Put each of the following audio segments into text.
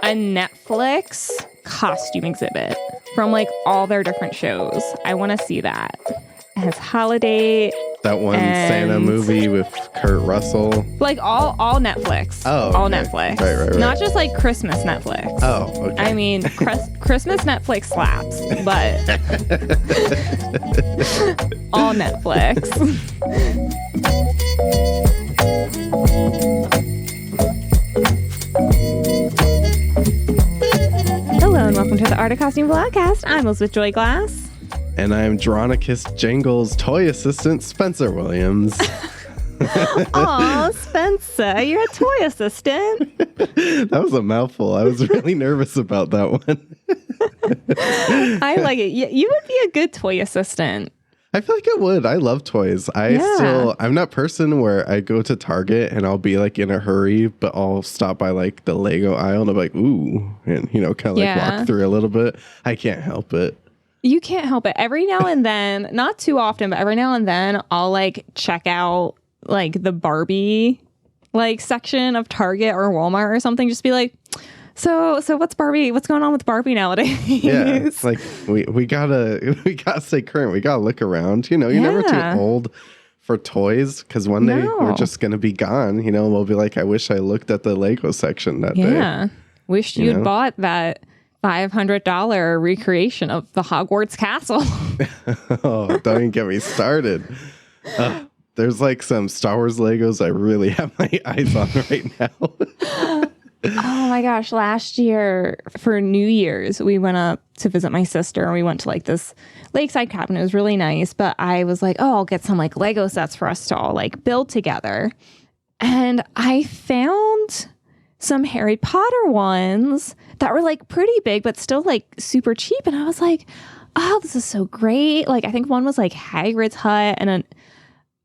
a Netflix costume exhibit from like all their different shows. I want to see that. It has holiday. That one Santa movie with Kurt Russell. Like all Netflix. Oh, all okay. Netflix. Right. Not just like Christmas Netflix. Oh, okay. I mean, Christmas Netflix slaps, but all Netflix. Hello and welcome to the Art of Costume Blogcast. I'm Elizabeth Joy Glass. And I'm Jeronicus Jangle's toy assistant, Spencer Williams. Aw, Spencer, you're a toy assistant. That was a mouthful. I was really nervous about that one. I like it. You would be a good toy assistant. I feel like I would. I love toys. I'm that person where I go to Target and I'll be like in a hurry, but I'll stop by like the Lego aisle and I'm like, ooh, and kind of like walk through a little bit. I can't help it. You can't help it. Every now and then, not too often, but every now and then I'll like check out like the Barbie like section of Target or Walmart or something. Just be like, so what's Barbie? What's going on with Barbie nowadays? Yeah, it's like we gotta stay current. We gotta look around. You're never too old for toys because one day we're just gonna be gone. We'll be like, I wish I looked at the Lego section that day. Yeah, wish you'd bought that $500 recreation of the Hogwarts castle. Oh, don't even get me started. There's like some Star Wars Legos I really have my eyes on right now. Oh my gosh, last year for New Year's, we went up to visit my sister and we went to like this lakeside cabin. It was really nice, but I was like, oh, I'll get some like Lego sets for us to all like build together. And I found some Harry Potter ones that were like pretty big, but still like super cheap. And I was like, oh, this is so great. Like, I think one was like Hagrid's hut and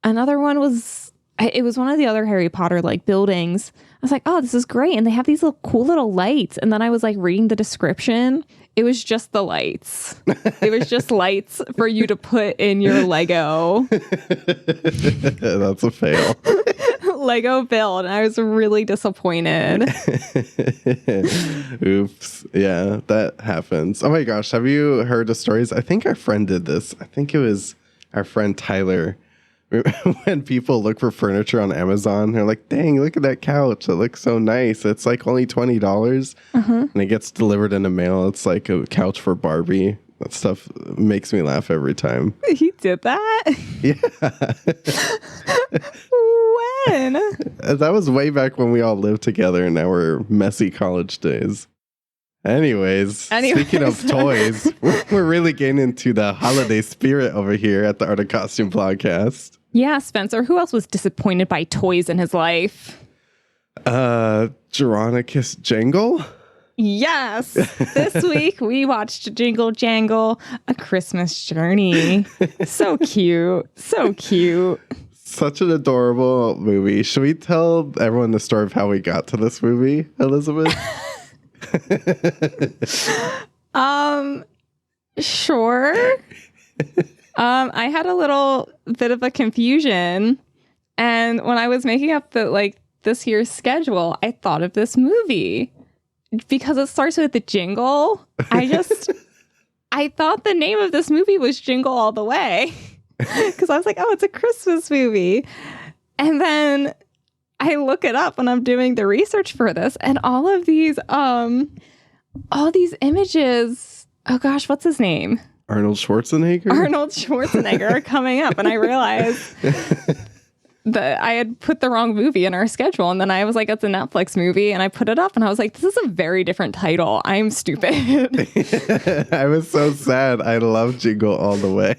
another one was, it was one of the other Harry Potter like buildings. I was like, oh, this is great. And they have these cool little lights. And then I was like reading the description. It was just the lights. It was just lights for you to put in your Lego. That's a fail. Lego build. And I was really disappointed. Oops. Yeah, that happens. Oh my gosh. Have you heard the stories? I think our friend did this. I think it was our friend Tyler. When people look for furniture on Amazon, they're like, dang, look at that couch. It looks so nice. It's like only $20. And it gets delivered in the mail. It's like a couch for Barbie. That stuff makes me laugh every time. He did that? Yeah. When? That was way back when we all lived together in our messy college days. Anyways, speaking of toys, we're really getting into the holiday spirit over here at the Art of Costume Blogcast. Yeah, Spencer, who else was disappointed by toys in his life? Jeronicus Jangle? Yes. This week we watched Jingle Jangle, A Christmas Journey. So cute. So cute. Such an adorable movie. Should we tell everyone the story of how we got to this movie, Elizabeth? Sure. I had a little bit of a confusion, and when I was making up this year's schedule, I thought of this movie because it starts with the jingle. I thought the name of this movie was Jingle All the Way because I was like, oh, it's a Christmas movie. And then I look it up when I'm doing the research for this, and all these images, oh gosh, what's his name? Arnold Schwarzenegger are coming up, and I realized that I had put the wrong movie in our schedule, and then I was like, it's a Netflix movie, and I put it up, and I was like, this is a very different title. I'm stupid. I was so sad. I love Jingle All the Way.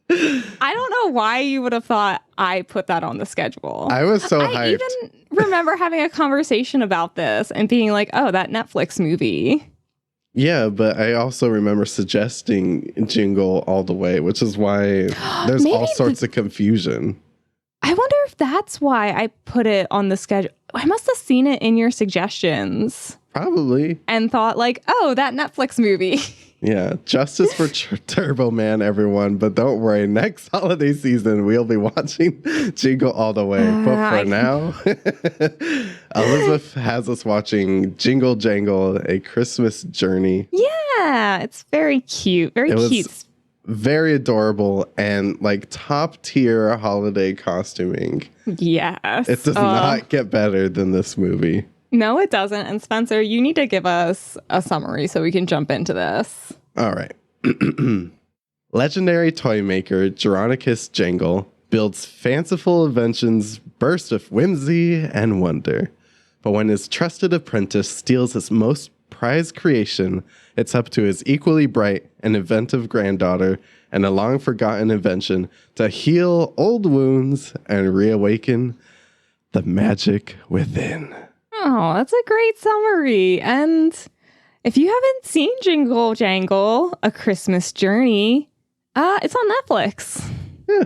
I don't know why you would have thought I put that on the schedule. I was so hyped. I even remember having a conversation about this and being like, oh, that Netflix movie. Yeah, but I also remember suggesting Jingle All the Way, which is why there's all sorts of confusion. I wonder if that's why I put it on the schedule. I must have seen it in your suggestions. Probably. And thought like, oh, that Netflix movie. Yeah, justice for Turbo Man, everyone. But don't worry, next holiday season, we'll be watching Jingle all the way. But for now, Elizabeth has us watching Jingle Jangle, A Christmas Journey. Yeah, it's very cute. Very cute. Very adorable and like top tier holiday costuming. Yes. It does not get better than this movie. No, it doesn't. And Spencer, you need to give us a summary so we can jump into this. All right. Legendary toy maker Jeronicus Jangle builds fanciful inventions burst of whimsy and wonder. But when his trusted apprentice steals his most prized creation, it's up to his equally bright and inventive granddaughter and a long-forgotten invention to heal old wounds and reawaken the magic within. Oh, that's a great summary. And if you haven't seen Jingle Jangle, A Christmas Journey, it's on Netflix. Yeah.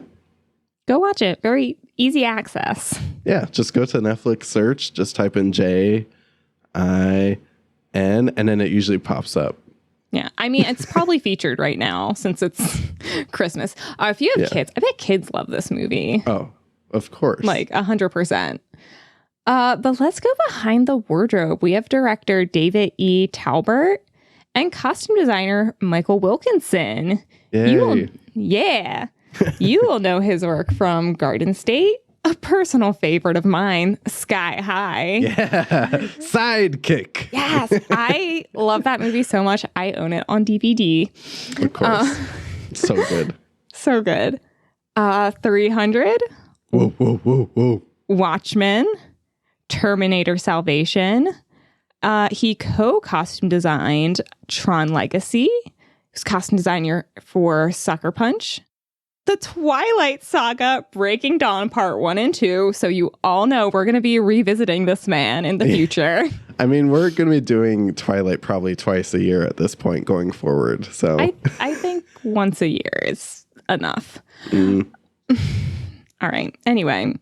Go watch it. Very easy access. Yeah, just go to Netflix search, just type in JIN, and then it usually pops up. Yeah, I mean, it's probably featured right now since it's Christmas. If you have kids, I bet kids love this movie. Oh, of course. Like 100%. But let's go behind the wardrobe. We have director David E. Talbert and costume designer Michael Wilkinson. Yay. You will know his work from Garden State, a personal favorite of mine, Sky High. Yeah, Sidekick. Yes, I love that movie so much. I own it on DVD. Of course. So good. So good. 300. Whoa, whoa, whoa, whoa. Watchmen. Terminator Salvation. He co-costume designed Tron Legacy. He was costume designer for Sucker Punch. The Twilight Saga, Breaking Dawn Part 1 and 2. So you all know we're going to be revisiting this man in the future. I mean, we're going to be doing Twilight probably twice a year at this point going forward. So I think once a year is enough. All right. Anyway,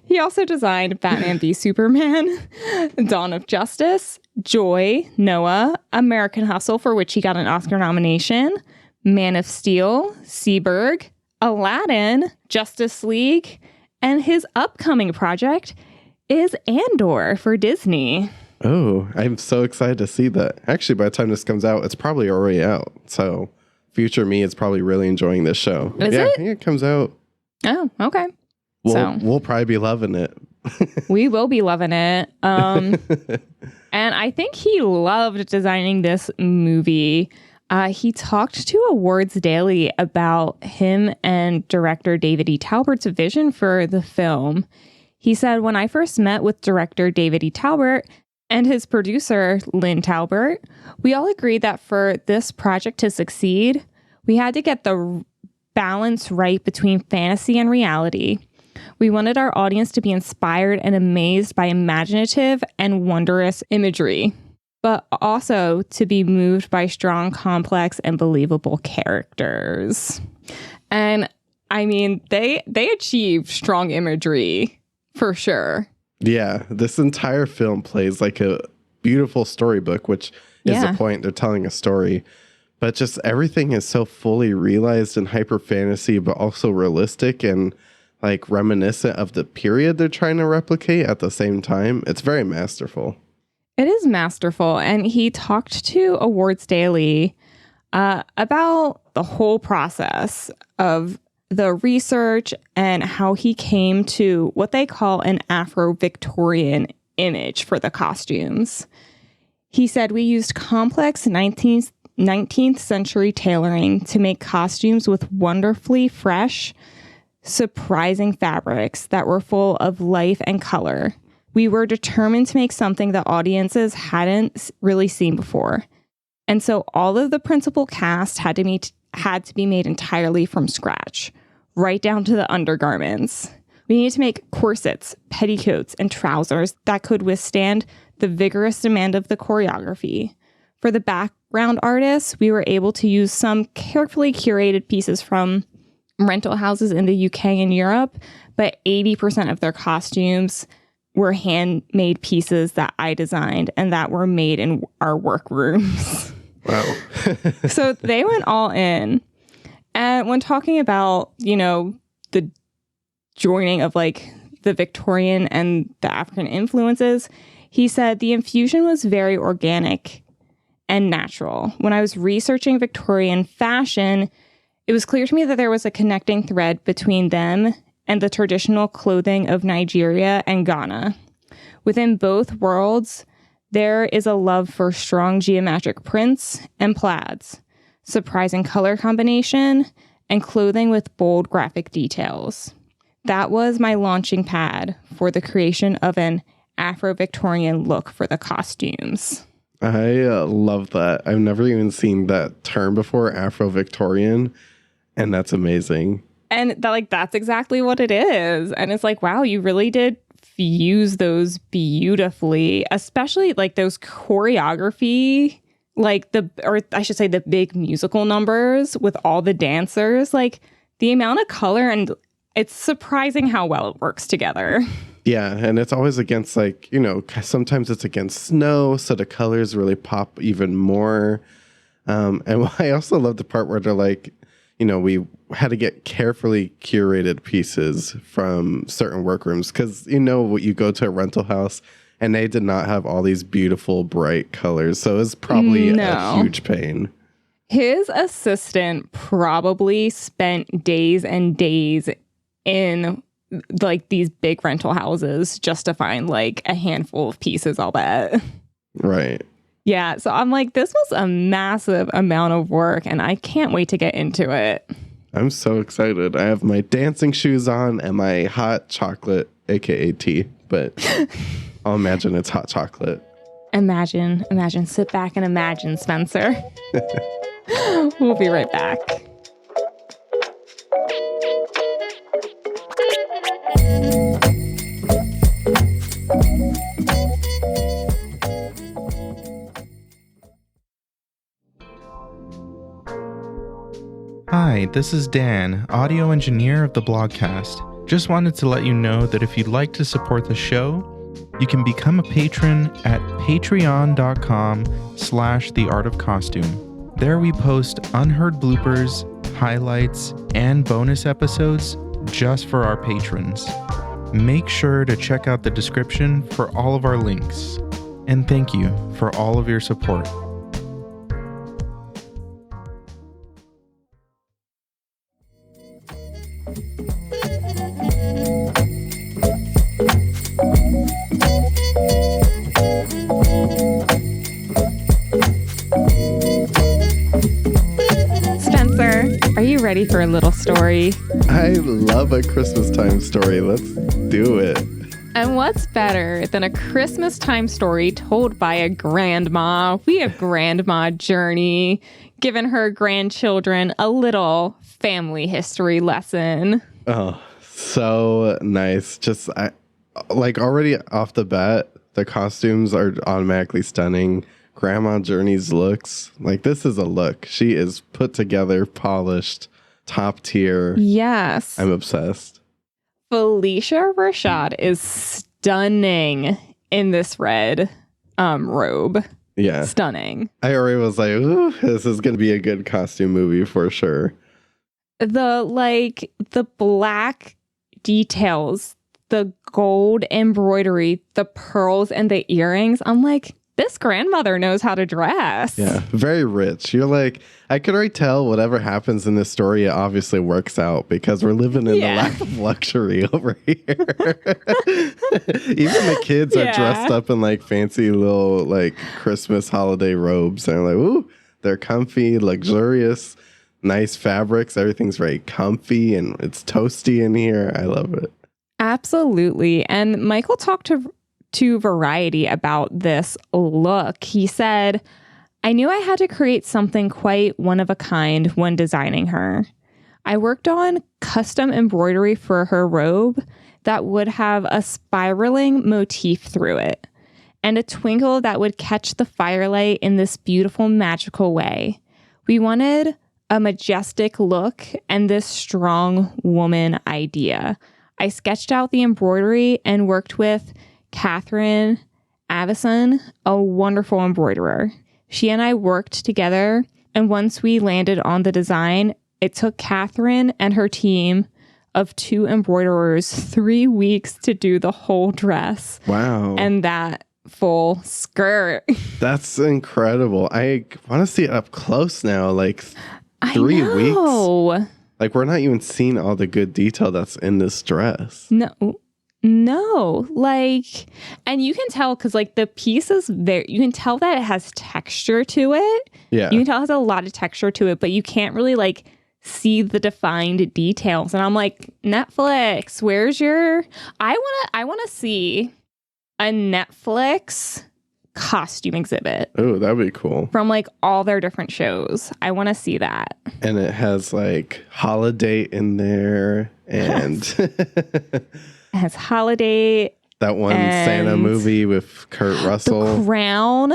he also designed Batman v Superman, Dawn of Justice, Joy, Noah, American Hustle, for which he got an Oscar nomination, Man of Steel, Seberg, Aladdin, Justice League, and his upcoming project is Andor for Disney. Oh, I'm so excited to see that. Actually, by the time this comes out, it's probably already out. So future me is probably really enjoying this show. Is it? Yeah, it comes out. Oh, okay. We'll probably be loving it. We will be loving it. And I think he loved designing this movie. He talked to Awards Daily about him and director David E. Talbert's vision for the film. He said, when I first met with director David E. Talbert and his producer, Lynn Talbert, we all agreed that for this project to succeed, we had to get the balance right between fantasy and reality. We wanted our audience to be inspired and amazed by imaginative and wondrous imagery, but also to be moved by strong, complex, and believable characters. And I mean, they achieved strong imagery for sure. Yeah, this entire film plays like a beautiful storybook, which is the point. They're telling a story. But just everything is so fully realized and hyper fantasy, but also realistic and like reminiscent of the period they're trying to replicate at the same time. It's very masterful. It is masterful. And he talked to Awards Daily about the whole process of the research and how he came to what they call an Afro-Victorian image for the costumes. He said, we used complex 19th century tailoring to make costumes with wonderfully fresh, surprising fabrics that were full of life and color. We were determined to make something that audiences hadn't really seen before. And so all of the principal cast had to be made entirely from scratch, right down to the undergarments. We needed to make corsets, petticoats, and trousers that could withstand the vigorous demand of the choreography. For the background artists, we were able to use some carefully curated pieces from rental houses in the UK and Europe, but 80% of their costumes were handmade pieces that I designed and that were made in our workrooms. Wow. So they went all in. And when talking about, the joining of like the Victorian and the African influences, he said the infusion was very organic and natural. When I was researching Victorian fashion, it was clear to me that there was a connecting thread between them and the traditional clothing of Nigeria and Ghana. Within both worlds, there is a love for strong geometric prints and plaids, surprising color combination, and clothing with bold graphic details. That was my launching pad for the creation of an Afro-Victorian look for the costumes. I love that. I've never even seen that term before, Afro-Victorian, and that's amazing. And that's exactly what it is. And it's like, wow, you really did fuse those beautifully, especially like those choreography, the big musical numbers with all the dancers, like the amount of color, and it's surprising how well it works together. Yeah, and it's always against sometimes it's against snow, so the colors really pop even more. And I also love the part where they're like, we had to get carefully curated pieces from certain workrooms because you go to a rental house and they did not have all these beautiful bright colors, so it's probably a huge pain. His assistant probably spent days and days in like these big rental houses just to find like a handful of pieces, I'll bet. Right. Yeah, so I'm like, this was a massive amount of work, and I can't wait to get into it. I'm so excited. I have my dancing shoes on and my hot chocolate, aka tea, but I'll imagine it's hot chocolate. Imagine. Sit back and imagine, Spencer. We'll be right back. Hi, this is Dan, audio engineer of the Blogcast. Just wanted to let you know that if you'd like to support the show, you can become a patron at patreon.com/The Art of Costume. There we post unheard bloopers, highlights, and bonus episodes just for our patrons. Make sure to check out the description for all of our links. And thank you for all of your support. Are you ready for a little story? I love a Christmas time story. Let's do it. And what's better than a Christmas time story told by a grandma? We have Grandma Journey, giving her grandchildren a little family history lesson. Oh, so nice. Just already off the bat, the costumes are automatically stunning. Grandma Journey's looks, this is a look. She is put together, polished, top tier. Yes. I'm obsessed. Felicia Rashad is stunning in this red robe. Yeah. Stunning. I already was like, ooh, this is going to be a good costume movie for sure. The black details, the gold embroidery, the pearls and the earrings. I'm like, this grandmother knows how to dress. Yeah, very rich. You're like, I could already tell whatever happens in this story, it obviously works out because we're living in the lack of luxury over here. Even the kids are dressed up in fancy little Christmas holiday robes. And I'm like, ooh, they're comfy, luxurious, nice fabrics. Everything's very comfy and it's toasty in here. I love it. Absolutely. And Michael talked to Variety about this look. He said, I knew I had to create something quite one of a kind when designing her. I worked on custom embroidery for her robe that would have a spiraling motif through it and a twinkle that would catch the firelight in this beautiful, magical way. We wanted a majestic look and this strong woman idea. I sketched out the embroidery and worked with Catherine Avison, a wonderful embroiderer. She and I worked together, and once we landed on the design, it took Catherine and her team of 2 embroiderers 3 weeks to do the whole dress. Wow. And that full skirt. That's incredible. I want to see it up close now. Like 3 weeks. Like we're not even seeing all the good detail that's in this dress. No, like, and you can tell because like the piece is there. You can tell that it has texture to it. Yeah. You can tell it has a lot of texture to it, but you can't really like see the defined details. And I'm like, Netflix, where's your? I wanna see a Netflix costume exhibit. Oh, that'd be cool. From like all their different shows. I want to see that. And it has like Holiday in there and it has Holiday. That one Santa movie with Kurt Russell. The Crown.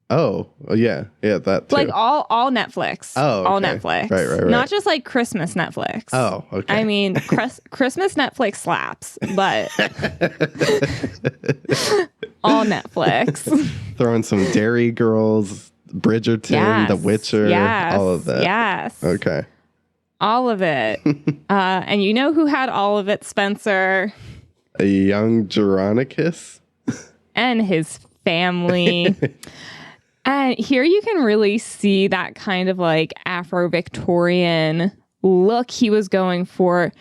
Oh, yeah. Yeah, that too. Like all Netflix. Oh, okay. All Netflix. Right. Not just like Christmas Netflix. Oh, okay. I mean, Christmas Netflix slaps, but all Netflix. Throwing some Dairy Girls, Bridgerton, yes, The Witcher, all of that. Yes. Okay. All of it. And you know who had all of it, Spencer? A young Jeronicus. And his family. And here you can really see that kind of like Afro-Victorian look he was going for.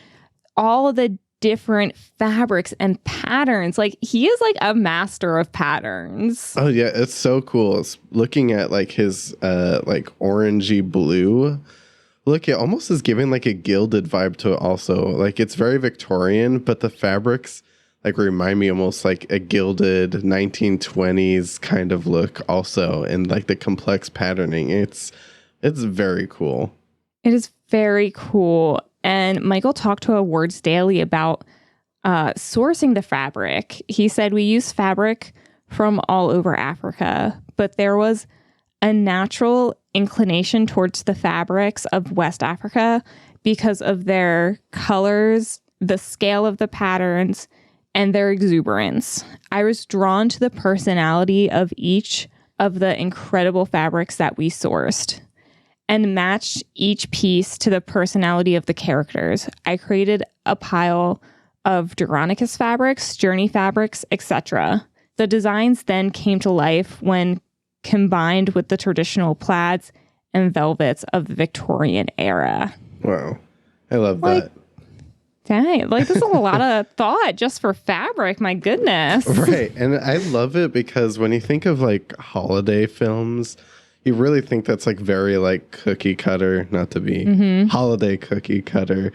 All of the different fabrics and patterns. Like he is like a master of patterns. Oh yeah, it's so cool. It's looking at like his like orangey blue. Look, it almost is giving like a gilded vibe to it also. Like it's very Victorian, but the fabrics like remind me almost like a gilded 1920s kind of look also, and like the complex patterning. It's very cool. It is very cool. And Michael talked to Awards Daily about sourcing the fabric. He said we use fabric from all over Africa, but there was a natural inclination towards the fabrics of West Africa because of their colors, the scale of the patterns, and their exuberance. I was drawn to the personality of each of the incredible fabrics that we sourced and matched each piece to the personality of the characters. I created a pile of Jeronicus fabrics, Journey fabrics, etc. The designs then came to life when combined with the traditional plaids and velvets of the Victorian era. Wow. I love that. Dang, like this is a lot of thought just for fabric. My goodness. Right. And I love it because when you think of like holiday films, you really think that's like very like cookie cutter, not to be holiday cookie cutter.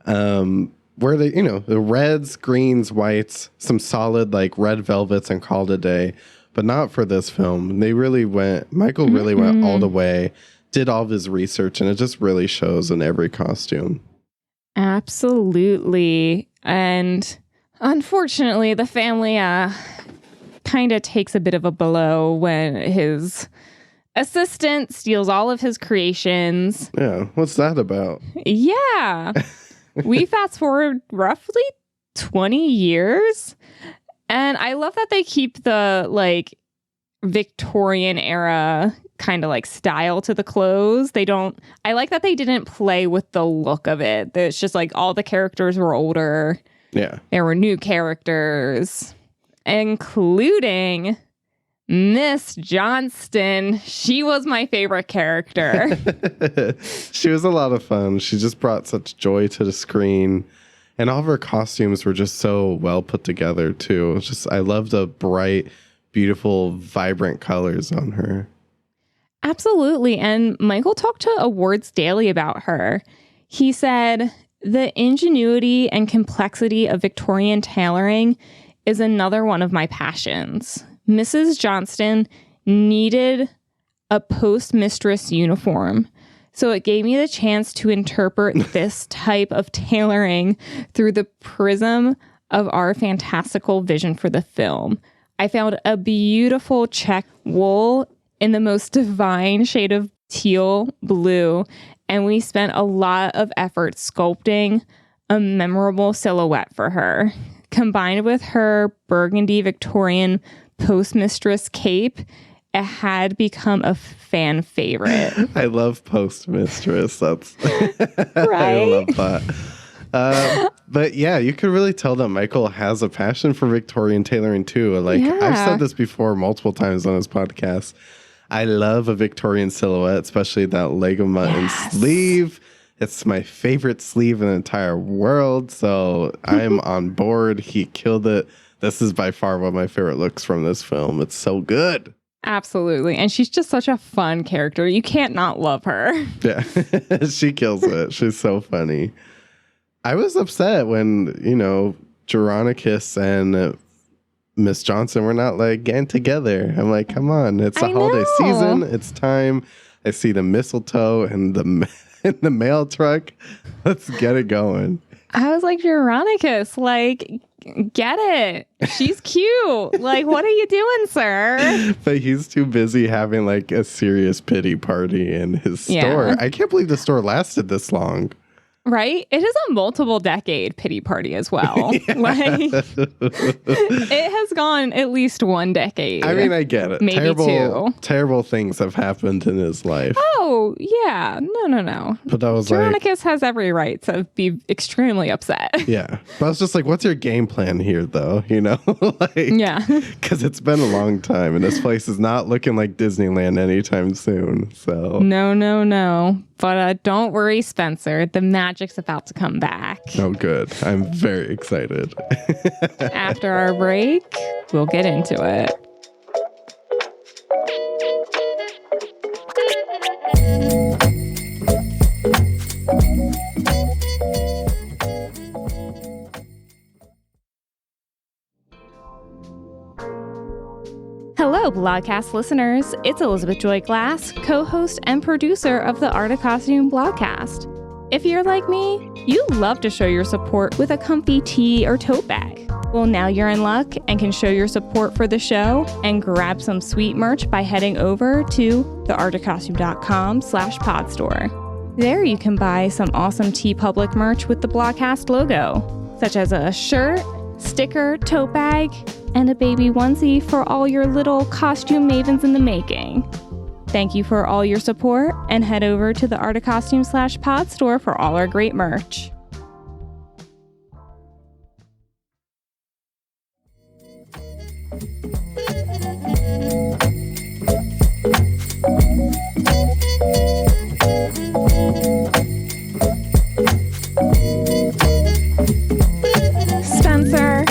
Where they, you know, the reds, greens, whites, some solid like red velvets and called it a day, but not for this film. They really went, Michael really went all the way, did all of his research, and it just really shows in every costume. Absolutely. And unfortunately, the family kind of takes a bit of a blow when his assistant steals all of his creations. Yeah. What's that about? Yeah. We fast forward roughly 20 years. And I love that they keep the like Victorian era kind of like style to the clothes. I like that they didn't play with the look of it. It's just like all the characters were older. Yeah. There were new characters, including Miss Johnston. She was my favorite character. She was a lot of fun. She just brought such joy to the screen. And all of her costumes were just so well put together too. It's just, I love the bright, beautiful, vibrant colors on her. Absolutely. And Michael talked to Awards Daily about her. He said, the ingenuity and complexity of Victorian tailoring is another one of my passions. Mrs. Johnston needed a postmistress uniform, so it gave me the chance to interpret this type of tailoring through the prism of our fantastical vision for the film. I found a beautiful check wool in the most divine shade of teal blue, and we spent a lot of effort sculpting a memorable silhouette for her. Combined with her burgundy Victorian postmistress cape, it had become a fan favorite. I love Postmistress. That's I Right? love that. But yeah, you could really tell that Michael has a passion for Victorian tailoring too. Like I've Yeah. said this before multiple times on his podcast. I love a Victorian silhouette, especially that leg of mutton Yes. sleeve. It's my favorite sleeve in the entire world. So I'm on board. He killed it. This is by far one of my favorite looks from this film. It's so good. Absolutely. And she's just such a fun character. You can't not love her. Yeah, she kills it. She's so funny. I was upset when, Jeronicus and Miss Johnson were not like getting together. I'm like, come on, it's the I holiday know. season. It's time. I see the mistletoe and the mail truck. Let's get it going. I was like, Jeronicus, like, get it. She's cute. Like, what are you doing, sir? But he's too busy having like a serious pity party in his store. Yeah. I can't believe the store lasted this long. Right? It is a multiple decade pity party as well. Like, it has gone at least 1 decade. I mean, I get it. Maybe two. Terrible things have happened in his life. Oh, yeah. No. But that was like, Jeronicus has every right to be extremely upset. yeah. But I was just like, what's your game plan here, though? Like, Yeah. because it's been a long time, and this place is not looking like Disneyland anytime soon. So, No. But don't worry, Spencer. The magic's about to come back. oh, good. I'm very excited. After our break, we'll get into it. Hello, Blogcast listeners. It's Elizabeth Joy Glass, co-host and producer of the Art of Costume Blogcast. If you're like me, you love to show your support with a comfy tee or tote bag. Well, now you're in luck and can show your support for the show and grab some sweet merch by heading over to theartofcostume.com/podstore. There you can buy some awesome TeePublic merch with the Blogcast logo, such as a shirt, sticker, tote bag, and a baby onesie for all your little costume mavens in the making. Thank you for all your support, and head over to the Art of Costume /pod store for all our great merch. Spencer,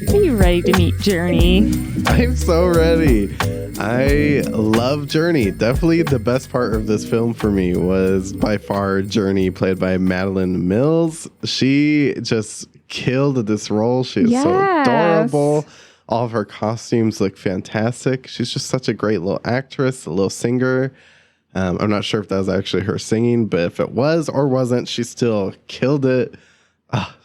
are you ready to meet Journey? I'm so ready. I love Journey. Definitely the best part of this film for me was by far Journey, played by Madeline Mills. She just killed this role. She is so adorable. All of her costumes look fantastic. She's just such a great little actress, a little singer. I'm not sure if that was actually her singing, but if it was or wasn't, she still killed it.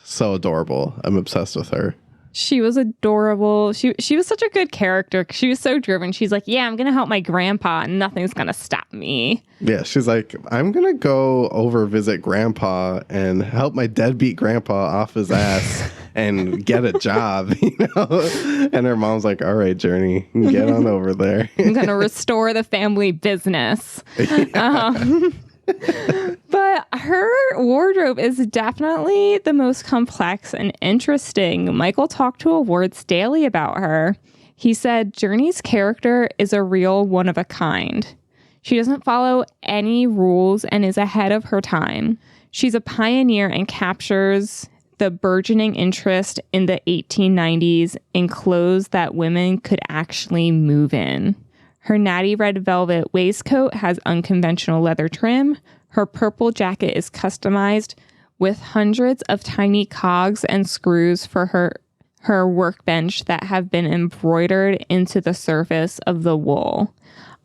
So adorable. I'm obsessed with her. She was adorable. She was such a good character. She was so driven. She's like, yeah, I'm going to help my grandpa and nothing's going to stop me. Yeah, she's like, I'm going to go over visit grandpa and help my deadbeat grandpa off his ass and get a job, And her mom's like, all right, Journey, get on over there. I'm going to restore the family business. But her wardrobe is definitely the most complex and interesting. Michael talked to Awards Daily about her. He said Journey's character is a real one of a kind. She doesn't follow any rules and is ahead of her time. She's a pioneer and captures the burgeoning interest in the 1890s in clothes that women could actually move in. Her natty red velvet waistcoat has unconventional leather trim. Her purple jacket is customized with hundreds of tiny cogs and screws for her workbench that have been embroidered into the surface of the wool.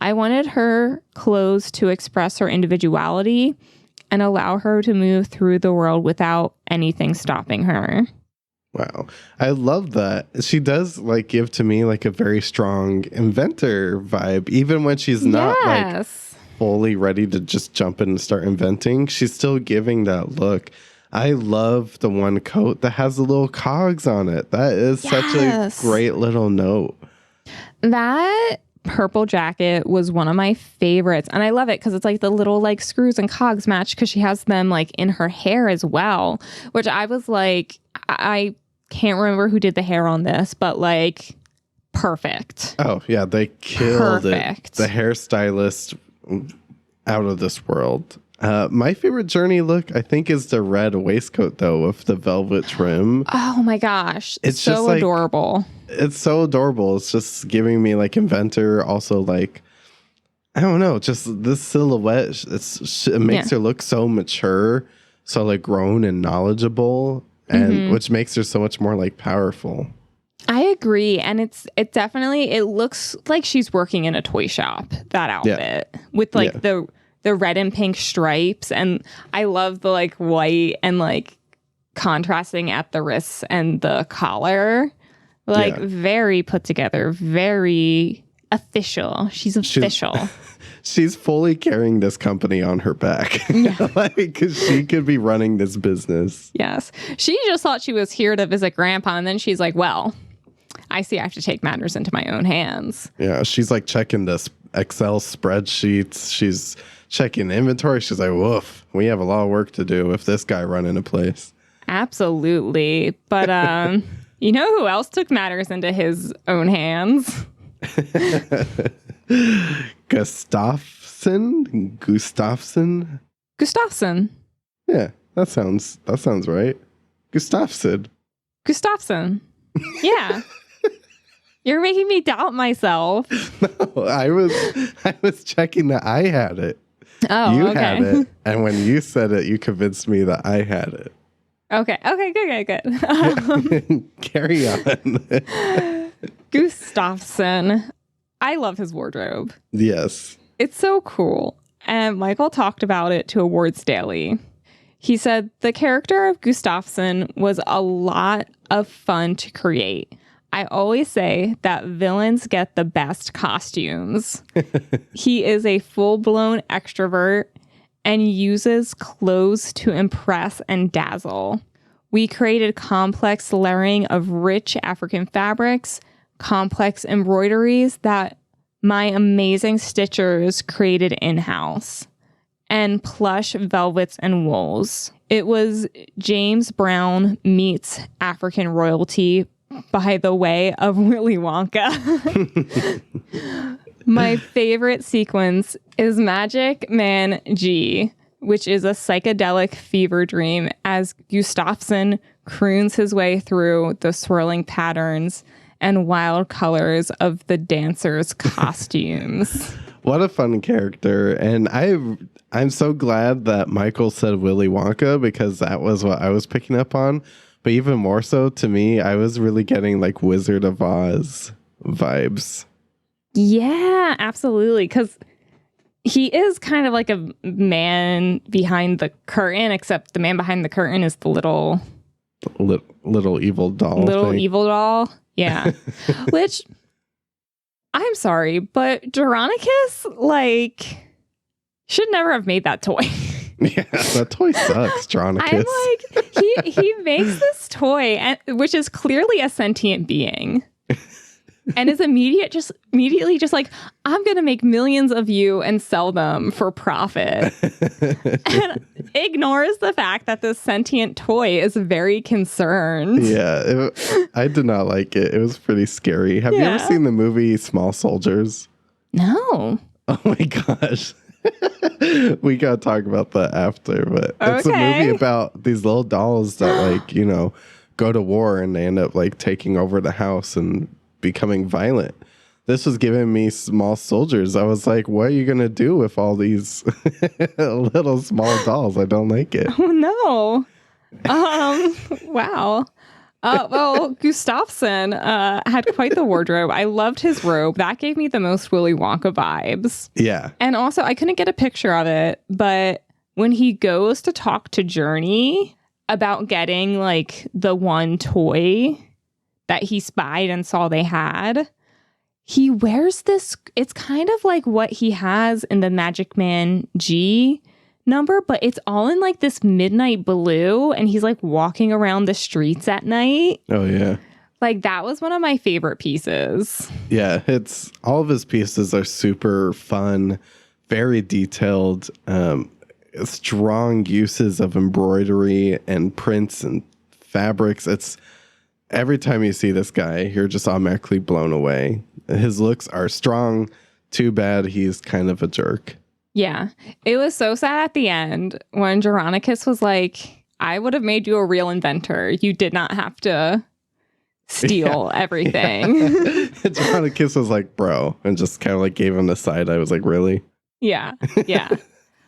I wanted her clothes to express her individuality and allow her to move through the world without anything stopping her. Wow. I love that. She does give to me a very strong inventor vibe, even when she's not fully ready to just jump in and start inventing. She's still giving that look. I love the one coat that has the little cogs on it. That is such a great little note. That purple jacket was one of my favorites. And I love it because it's like the little like screws and cogs match because she has them like in her hair as well, which I was like, I can't remember who did the hair on this, but like perfect. Oh, yeah. They killed Perfect. it. The hairstylist out of this world. My favorite Journey look, I think, is the red waistcoat, though, with the velvet trim. Oh my gosh. It's so just, like, adorable. It's so adorable. It's just giving me like Inventor. Also, like, I don't know, just this silhouette. It makes her look so mature, so like grown and knowledgeable, and which makes her so much more like powerful. I agree. And it definitely, it looks like she's working in a toy shop, that outfit, with like the red and pink stripes. And I love the like white and like contrasting at the wrists and the collar. Like very put together, very official. She's official. She's fully carrying this company on her back. Like, because she could be running this business. Yes. She just thought she was here to visit Grandpa. And then she's like, well, I see I have to take matters into my own hands. Yeah. She's like checking this Excel spreadsheets. She's checking inventory. She's like, woof, we have a lot of work to do with this guy running a place. Absolutely. But you know who else took matters into his own hands? Gustafsson. Yeah, that sounds right. Gustafsson. Yeah. You're making me doubt myself. No, I was checking that I had it. Oh, you okay. had it, and when you said it, you convinced me that I had it. Okay, good. Carry on. Gustafsson. I love his wardrobe. Yes. It's so cool. And Michael talked about it to Awards Daily. He said the character of Gustafsson was a lot of fun to create. I always say that villains get the best costumes. He is a full-blown extrovert and uses clothes to impress and dazzle. We created complex layering of rich African fabrics, complex embroideries that my amazing stitchers created in-house, and plush velvets and wools. It was James Brown meets African royalty by the way of Willy Wonka. My favorite sequence is Magic Man G, which is a psychedelic fever dream as Gustafsson croons his way through the swirling patterns and wild colors of the dancers' costumes. What a fun character. And I'm so glad that Michael said Willy Wonka, because that was what I was picking up on. But even more so to me, I was really getting like Wizard of Oz vibes. Yeah, absolutely. Because he is kind of like a man behind the curtain, except the man behind the curtain is the little evil doll. Evil doll. Yeah. Which, I'm sorry, but Jeronicus, like, should never have made that toy. Yeah, that toy sucks, Jeronicus. I'm like, he makes this toy, which is clearly a sentient being. And is immediately just like, I'm going to make millions of you and sell them for profit. And ignores the fact that this sentient toy is very concerned. Yeah, I did not like it. It was pretty scary. Have you ever seen the movie Small Soldiers? No. Oh my gosh. We got to talk about that after, but it's a movie about these little dolls that like, you know, go to war and they end up like taking over the house and becoming violent. This was giving me Small Soldiers. I was like, what are you gonna do with all these little small dolls? I don't like it. Oh no. Wow. Well, Gustafsson had quite the wardrobe. I loved his robe. That gave me the most Willy Wonka vibes. Yeah. And also, I couldn't get a picture of it, but when he goes to talk to Journey about getting like the one toy that he spied and saw they had, he wears this, it's kind of like what he has in the Magic Man G number, but it's all in like this midnight blue, and he's like walking around the streets at night. Oh yeah. Like, that was one of my favorite pieces. Yeah, it's all of his pieces are super fun, very detailed, strong uses of embroidery and prints and fabrics. It's every time you see this guy, you're just automatically blown away. His looks are strong. Too bad he's kind of a jerk. Yeah. It was so sad at the end when Jeronicus was like, I would have made you a real inventor. You did not have to steal everything. Yeah. Jeronicus was like, bro, and just kind of like gave him the side. I was like, really? Yeah. Yeah.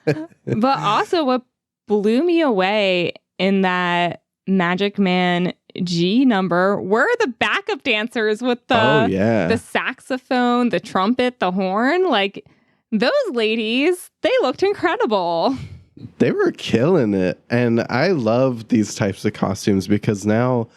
But also what blew me away in that Magic Man G number were the backup dancers with the saxophone, the trumpet, the horn. Like, those ladies, they looked incredible. They were killing it. And I love these types of costumes because now,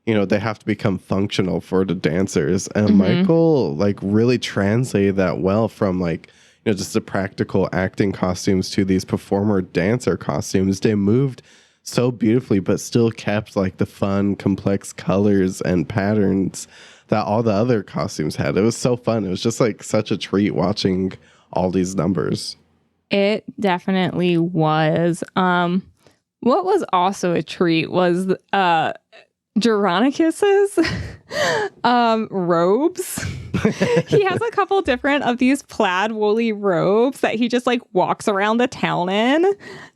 you know, they have to become functional for the dancers. And Michael like really translated that well from like, you know, just the practical acting costumes to these performer dancer costumes. They moved so beautifully, but still kept like the fun, complex colors and patterns that all the other costumes had. It was so fun. It was just like such a treat watching all these numbers. It definitely was. What was also a treat was Jeronicus's robes. He has a couple different of these plaid woolly robes that he just like walks around the town in.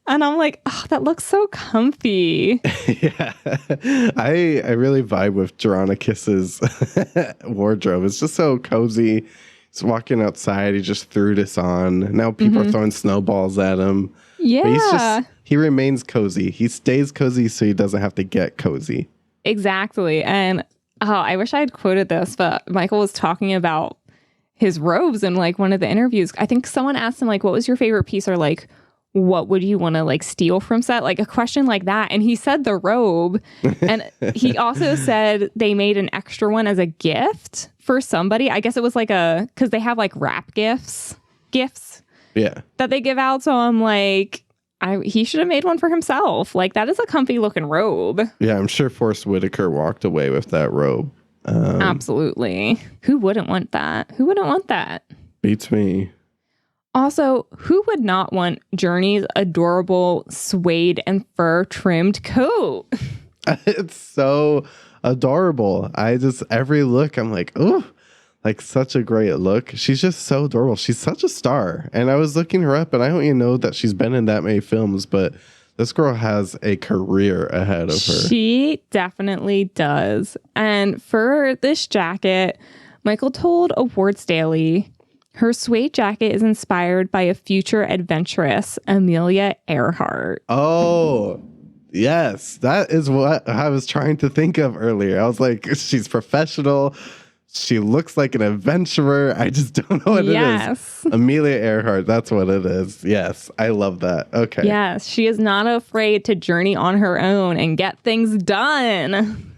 And I'm like, oh, that looks so comfy. Yeah. I really vibe with Jeronicus's wardrobe. It's just so cozy. He's walking outside. He just threw this on. Now people are throwing snowballs at him. Yeah. But he remains cozy. He stays cozy so he doesn't have to get cozy. Exactly. And I wish I had quoted this, but Michael was talking about his robes in like one of the interviews. I think someone asked him like, what was your favorite piece, or like, what would you want to like steal from set? Like a question like that. And he said the robe. And he also said they made an extra one as a gift for somebody. I guess it was like because they have like wrap gifts. Yeah. That they give out. So I'm like, he should have made one for himself. Like, that is a comfy looking robe. Yeah, I'm sure Forrest Whitaker walked away with that robe. Absolutely. Who wouldn't want that? Who wouldn't want that? Beats me. Also, who would not want Journey's adorable suede and fur trimmed coat? It's so adorable. Every look, I'm like, oh, like such a great look. She's just so adorable. She's such a star. And I was looking her up, and I don't even know that she's been in that many films, but this girl has a career ahead of her. She definitely does. And for this jacket, Michael told Awards Daily, her suede jacket is inspired by a future adventuress, Amelia Earhart. Oh, yes. That is what I was trying to think of earlier. I was like, she's professional. She looks like an adventurer. I just don't know what it is. Amelia Earhart. That's what it is. Yes. I love that. Okay. Yes. She is not afraid to journey on her own and get things done.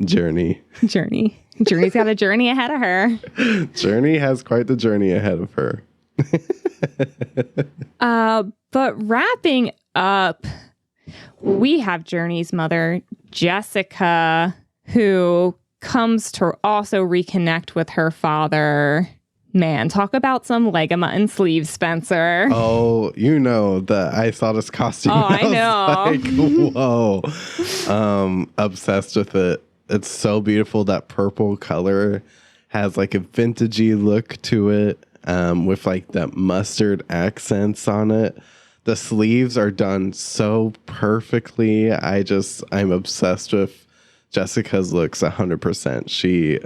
Journey's got a journey ahead of her. Journey has quite the journey ahead of her. But wrapping up, we have Journey's mother, Jessica, who comes to also reconnect with her father. Man, talk about some leg of mutton sleeves, Spencer. Oh, you know that I saw this costume. Oh, I know. Like, whoa. Obsessed with it. It's so beautiful. That purple color has like a vintagey look to it, with like that mustard accents on it. The sleeves are done so perfectly. I'm obsessed with Jessica's looks 100%. She,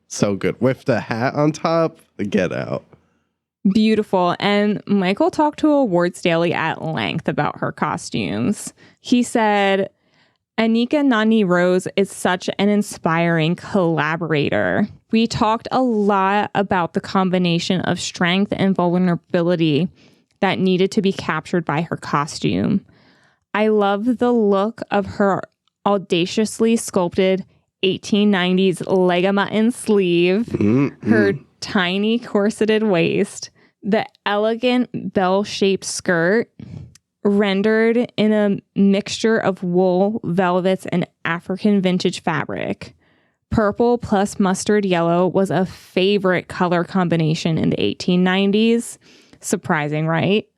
so good. With the hat on top, get out. Beautiful. And Michael talked to Awards Daily at length about her costumes. He said, Anika Nani Rose is such an inspiring collaborator. We talked a lot about the combination of strength and vulnerability that needed to be captured by her costume. I love the look of her audaciously sculpted 1890s leg of mutton sleeve, her tiny corseted waist, the elegant bell-shaped skirt, rendered in a mixture of wool, velvets, and African vintage fabric. Purple plus mustard yellow was a favorite color combination in the 1890s. Surprising, right?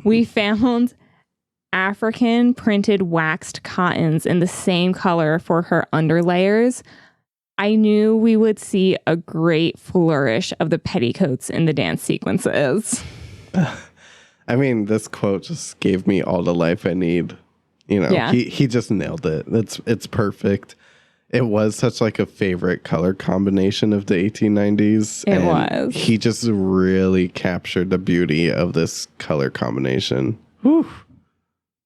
We found African printed waxed cottons in the same color for her underlayers. I knew we would see a great flourish of the petticoats in the dance sequences. I mean, this quote just gave me all the life I need. You know, Yeah. he just nailed it. It's perfect. It was such like a favorite color combination of the 1890s. It was. He just really captured the beauty of this color combination. Whew.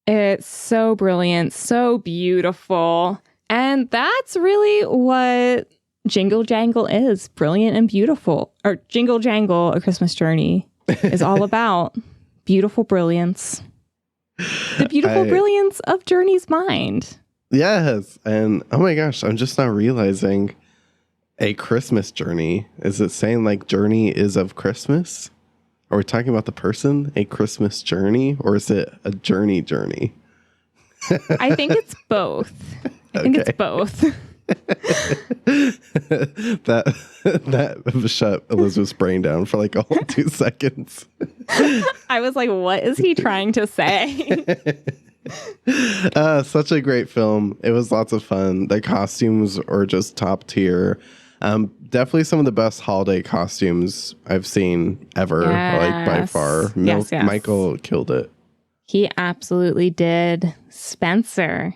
It's so brilliant, so beautiful. And that's really what Jingle Jangle is, brilliant and beautiful. Or Jingle Jangle, A Christmas Journey, is all about beautiful brilliance. The beautiful brilliance of Journey's mind. Yes. And oh my gosh, I'm just now realizing a Christmas journey. Is it saying like journey is of Christmas? Are we talking about the person? A Christmas journey? Or is it a journey? I think it's both. I think it's both. that shut Elizabeth's brain down for like a whole 2 seconds. I was like, what is he trying to say? Such a great film. It was lots of fun. The costumes are just top tier. Definitely some of the best holiday costumes I've seen ever, like by far. Yes. Michael killed it. He absolutely did. Spencer,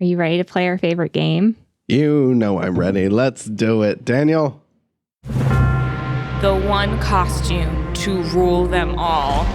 are you ready to play our favorite game? You know I'm ready. Let's do it. Daniel? The one costume to rule them all.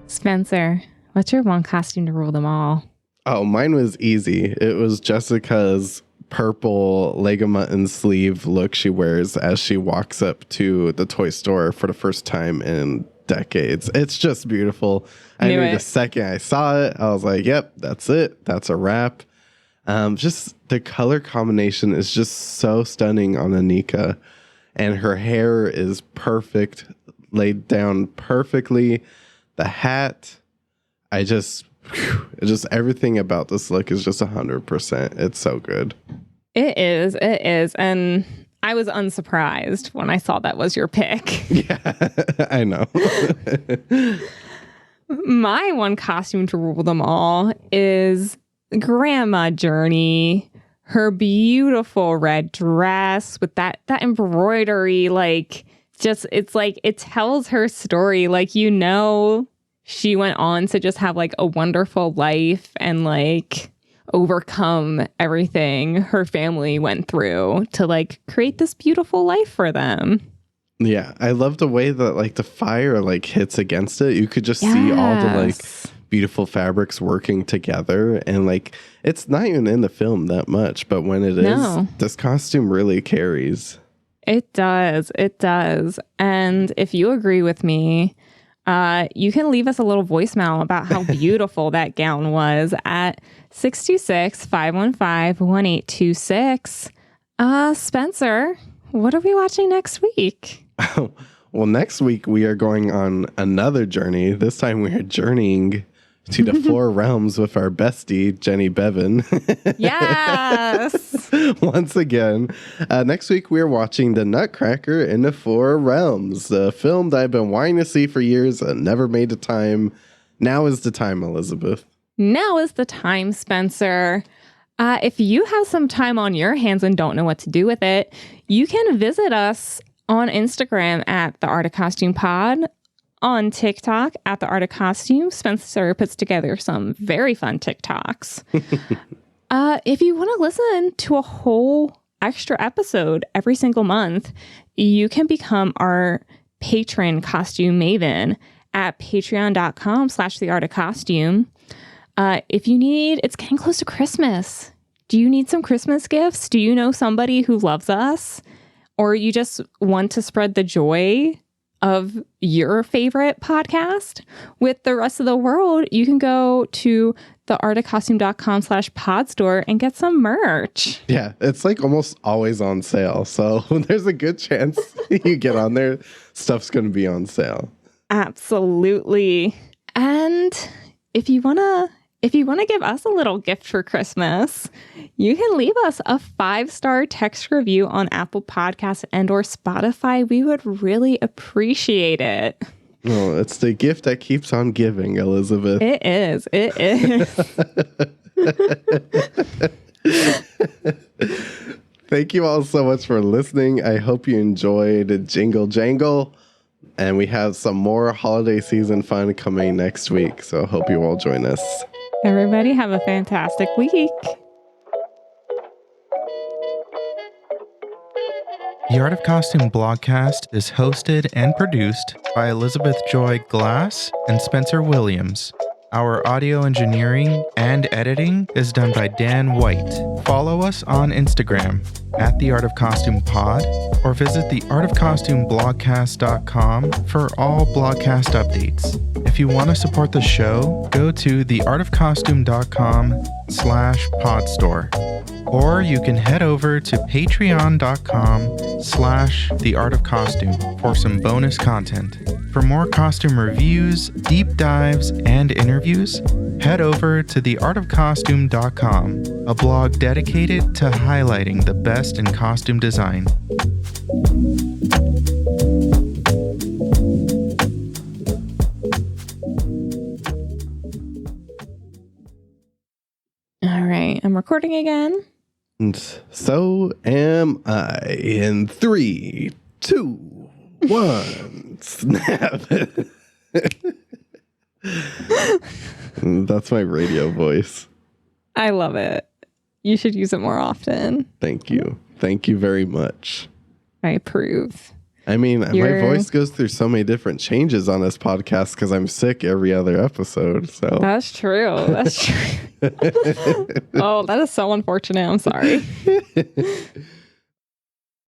Spencer, what's your one costume to rule them all? Oh, mine was easy. It was Jessica's purple Lego mutton sleeve look she wears as she walks up to the toy store for the first time in decades. It's just beautiful. I knew the second I saw it, I was like, yep, that's it. That's a wrap. Just the color combination is just so stunning on Anika. And her hair is perfect, laid down perfectly. The hat, just everything about this look is just 100%. It's so good. It is. And I was unsurprised when I saw that was your pick. Yeah, I know. My one costume to rule them all is Grandma Journey. Her beautiful red dress with that embroidery, it's like it tells her story. Like, you know, she went on to just have like a wonderful life and like overcome everything her family went through to like create this beautiful life for them. Yeah, I love the way that like the fire like hits against it. You could just see all the like beautiful fabrics working together, and like it's not even in the film that much, but when it is, this costume really carries. It does. And if you agree with me, you can leave us a little voicemail about how beautiful that gown was at 626-515-1826. Spencer, what are we watching next week? Well, next week we are going on another journey. This time we are journeying to the four realms with our bestie, Jenny Bevan. Yes! Once again. Next week we are watching The Nutcracker in the Four Realms, the film that I've been wanting to see for years and never made the time. Now is the time, Elizabeth. Now is the time, Spencer. If you have some time on your hands and don't know what to do with it, you can visit us on Instagram at The Art of Costume Pod, on TikTok at The Art of Costume. Spencer puts together some very fun TikToks. If you want to listen to a whole extra episode every single month, you can become our patron costume maven at patreon.com/The Art of Costume. If you need, it's getting close to Christmas. Do you need some Christmas gifts? Do you know somebody who loves us? Or you just want to spread the joy of your favorite podcast with the rest of the world? You can go to theartofcostume.com/pod store and get some merch. Yeah, it's like almost always on sale. So there's a good chance you get on there, stuff's going to be on sale. Absolutely. And if you want to if you want to give us a little gift for Christmas, you can leave us a 5-star text review on Apple Podcasts and or Spotify. We would really appreciate it. Oh, it's the gift that keeps on giving, Elizabeth. It is. It is. Thank you all so much for listening. I hope you enjoyed Jingle Jangle. And we have some more holiday season fun coming next week. So I hope you all join us. Everybody have a fantastic week. The Art of Costume Blogcast is hosted and produced by Elizabeth Joy Glass and Spencer Williams. Our audio engineering and editing is done by Dan White. Follow us on Instagram at The Art of Costume Pod or visit theartofcostumeblogcast.com for all blogcast updates. If you want to support the show, go to theartofcostume.com/podstore. Or you can head over to patreon.com/theartofcostume for some bonus content. For more costume reviews, deep dives, and interviews, head over to theartofcostume.com, a blog dedicated to highlighting the best in costume design. All right, I'm recording again. And so am I. In 3, 2, 1, snap. That's my radio voice. I love it. You should use it more often. Thank you. Thank you very much. I approve. I mean, my voice goes through so many different changes on this podcast because I'm sick every other episode. So That's true. That's true. Oh, that is so unfortunate. I'm sorry.